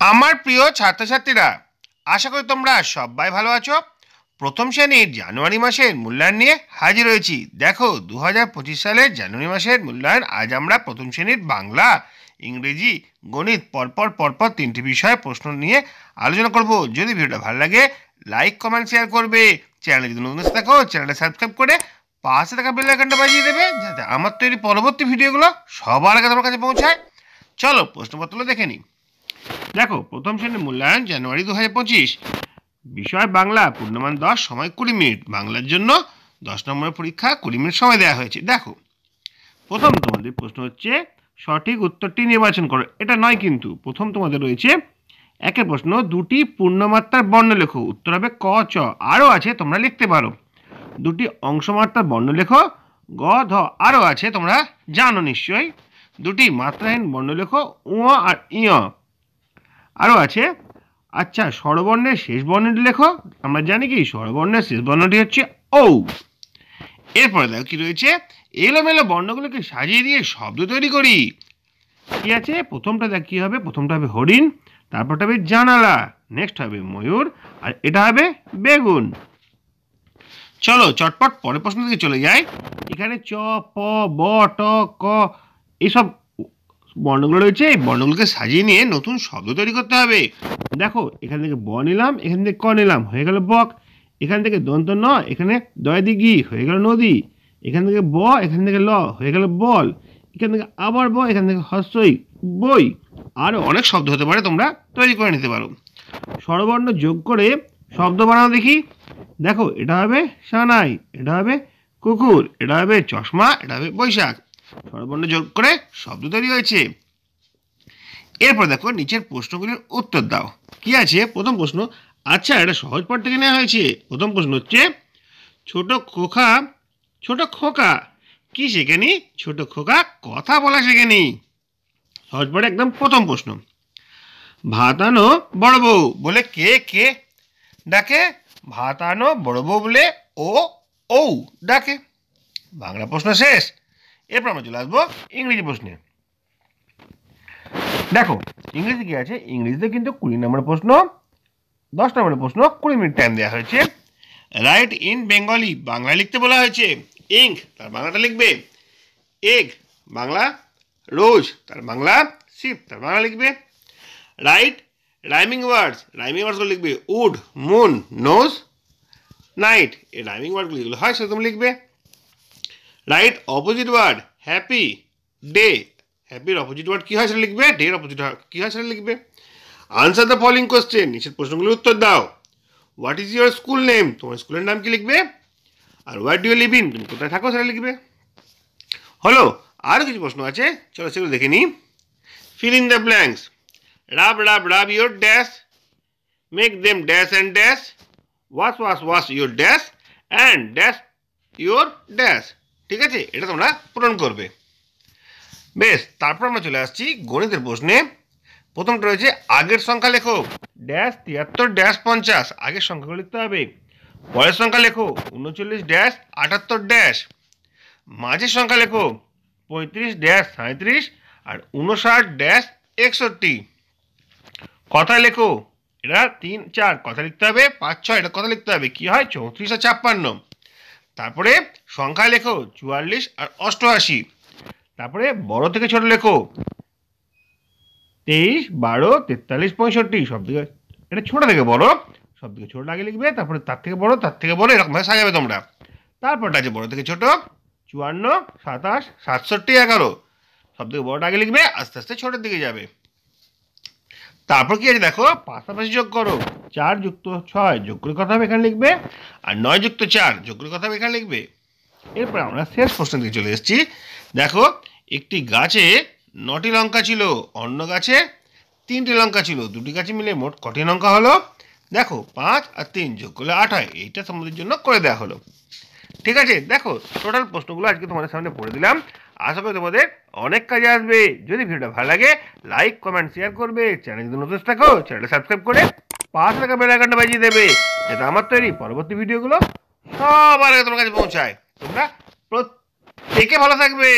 আমার প্রিয় ছাত্রছাত্রীরা, আশা করি তোমরা সবাই ভালো আছো। প্রথম শ্রেণীর জানুয়ারি মাসের মূল্যায়ন নিয়ে হাজির হয়েছি। দেখো, 2025 সালের জানুয়ারি মাসের মূল্যায়ন। আজ আমরা প্রথম শ্রেণীর বাংলা, ইংরেজি, গণিত পরপর 3টি বিষয়ে প্রশ্ন নিয়ে আলোচনা করব। যদি ভিডিওটা ভালো লাগে, লাইক, কমেন্ট, শেয়ার করবে। চ্যানেলে যদি নতুন এসে থাকো, চ্যানেলটা সাবস্ক্রাইব করে পাশে থাকা বেল আইকনটা বাজিয়ে দেবে, যাতে আমার তৈরি পরবর্তী ভিডিওগুলো সবার আগে তোমার কাছে পৌঁছায়। চলো প্রশ্নপত্রগুলো দেখে নিই। দেখো, প্রথম শ্রেণীর মূল্যায়ন জানুয়ারি 2025, বিষয় বাংলা, পূর্ণমান 10, সময় 20 মিনিট। বাংলার জন্য 10 নম্বরের পরীক্ষা, 20 মিনিট সময় দেওয়া হয়েছে। দেখো, প্রথম তোমাদের প্রশ্ন হচ্ছে সঠিক উত্তরটি নির্বাচন করো। এটা নয় কিন্তু, প্রথম তোমাদের রয়েছে একের প্রশ্ন, দুটি পূর্ণমাত্রার বর্ণ লেখো। উত্তর হবে ক, চ। আরও আছে, তোমরা লিখতে পারো। দুটি অংশমাত্রার বর্ণ লেখো। গ, ধ। আরও আছে, তোমরা জানো নিশ্চয়ই। দুটি মাত্রাহীন বর্ণ লেখো। উ আর ইয়। আরও আছে, আচ্ছা, স্বরবর্ণের শেষ বর্ণটি লেখো। আমরা জানি কি স্বরবর্ণের শেষ বর্ণটি হচ্ছে ঔ। এরপরে দেখো কি রয়েছে, এলোমেলো বর্ণগুলোকে সাজিয়ে দিয়ে শব্দ তৈরি করি। কি আছে, প্রথমটা দেখ কি হবে, প্রথমটা হবে হরিণ, তারপরটা হবে জানালা, নেক্সট হবে ময়ূর, আর এটা হবে বেগুন। চলো চটপট পরের প্রশ্ন থেকে চলে যাই। এখানে চ, প, ব, ট, ক এইসব বর্ণগুলো রয়েছে। এই বর্ণগুলোকে সাজিয়ে নিয়ে নতুন শব্দ তৈরি করতে হবে। দেখো, এখান থেকে ব নিলাম, এখান থেকে ক নিলাম, হয়ে গেল বক। এখান থেকে দন্ত ন, এখানে দয়দি গি, হয়ে গেল নদী। এখান থেকে ব, এখান থেকে ল, হয়ে গেল বল। এখান থেকে আবার ব, এখান থেকে হস্যই, বই। আরও অনেক শব্দ হতে পারে, তোমরা তৈরি করে নিতে পারো। স্বরবর্ণ যোগ করে শব্দ বানাও দেখি। দেখো, এটা হবে সানাই, এটা হবে কুকুর, এটা হবে চশমা, এটা হবে বৈশাখ। স্বরবর্ণ যোগ করে শব্দ তৈরি হয়েছে। এরপর দেখো, নিচের প্রশ্নগুলির উত্তর দাও। কি আছে, প্রথম প্রশ্ন, আচ্ছা এটা সহজ পাঠ থেকে নেওয়া হয়েছে। প্রথম প্রশ্ন হচ্ছে, ছোট খোকা কি শেখেনি? ছোট খোকা কথা বলা শেখেনি। সহজ পাঠে একদম প্রথম প্রশ্ন। ভাত আনো বড় বউ বলে কে ডাকে? ভাত আনো বড় বউ বলে ও ডাকে। বাংলা প্রশ্ন শেষ। এরপর আমরা চলে আসবো ইংরেজি প্রশ্নে। দেখো, ইংরেজি কি আছে, ইংরেজিতে কিন্তু 20 নম্বরের প্রশ্ন, 10 নম্বরের প্রশ্ন, 20 মিনিট টাইম দেওয়া হয়েছে। রাইট ইন বেঙ্গলি, বাংলায় লিখতে বলা হয়েছে। ইঙ্ক, তার বাংলাটা লিখবে। এগ, বাংলা। রোজ, তার বাংলা। শিপ, তার বাংলা লিখবে। রাইট রাইমিং ওয়ার্ডসগুলো লিখবে। উড, মুন, নোজ, নাইট, এই রাইমিং ওয়ার্ডগুলো যেগুলো হয় সেটা তুমি লিখবে। Write opposite word, happy, day. হ্যাপির অপোজিট ওয়ার্ড কী হয় সেটা লিখবে, ডের অপোজিট কী হয় সেটা লিখবে। আনসার দ্য ফলোইং কোয়েশ্চেন, নিচের প্রশ্নগুলোর উত্তর দাও। What is your school name, তোমার স্কুলের নাম কি লিখবে। আর what do you live in, তুমি কোথায় থাকো সেটা লিখবে। হলো, আরও কিছু প্রশ্ন আছে, চলো সেগুলো দেখে নিই। Fill in the blanks. Rab your dash, make them dash and dash, wash your dash and dash your dash. ঠিক আছে, এটা তোমরা পূরণ করবে। বেশ, তারপর আমরা চলে আসছি গণিতের প্রশ্নে। প্রথমটা রয়েছে, আগের সংখ্যা লেখো। ড্যাশ 73 ড্যাশ 50, আগের সংখ্যাগুলো লিখতে হবে। পরের সংখ্যা লেখো 39 ড্যাশ 78 ড্যাশ। মাঝের সংখ্যা লেখো 35 ড্যাশ 37 আর 59 ড্যাশ 61। কথা লেখো, এটা 3 4 কথা লিখতে হবে। 5 6 এটা কথা লিখতে হবে। কি হয়, 34 আর 56। তারপরে সংখ্যা লেখো 44 আর 88। তারপরে বড় থেকে ছোট লেখো 23 12 43 65। সব থেকে এটা ছোট থেকে বড়, সব থেকে ছোট আগে লিখবে, তারপরে তার থেকে বড়, এরকমভাবে সাজাবে তোমরা। তারপরটা আছে বড় থেকে ছোট, 54 27 67 11। সব থেকে বড়টা আগে লিখবে, আস্তে আস্তে ছোটের দিকে যাবে। তারপর কি আছে দেখো, পাশাপাশি যোগ করো। 4 যুক্ত 6 যোগ করে কথা হবে, এখানে লিখবে। আর 9 যুক্ত 4 যোগ করে কথা হবে, এখানে লিখবে। এরপর আমরা শেষ প্রশ্ন দিকে চলে এসেছি। দেখো, একটি গাছে 9টি লঙ্কা ছিল, অন্য গাছে 3টি লঙ্কা ছিল, দুটি গাছে মিলে মোট কটি লঙ্কা হলো? দেখো, 5 আর 3 যোগ করলে 8 হয়। এইটা তোমাদের জন্য করে দেওয়া হলো। ঠিক আছে, দেখো টোটাল প্রশ্নগুলো আজকে তোমাদের সামনে পড়ে দিলাম। আশা করি তোমাদের অনেক কাজে আসবে। যদি ভিডিওটা ভালো লাগে, লাইক, কমেন্ট, শেয়ার করবে। চ্যানেল যদি নতুন থাকো, চ্যানেলটা সাবস্ক্রাইব করে পাশে থাকা বেল আইকনটা বাজিয়ে দেবে, যাতে আমার তৈরি পরবর্তী ভিডিওগুলো সবার আগে তোমার কাছে পৌঁছায়। তোমরা প্রত্যেকে ভালো থাকবে।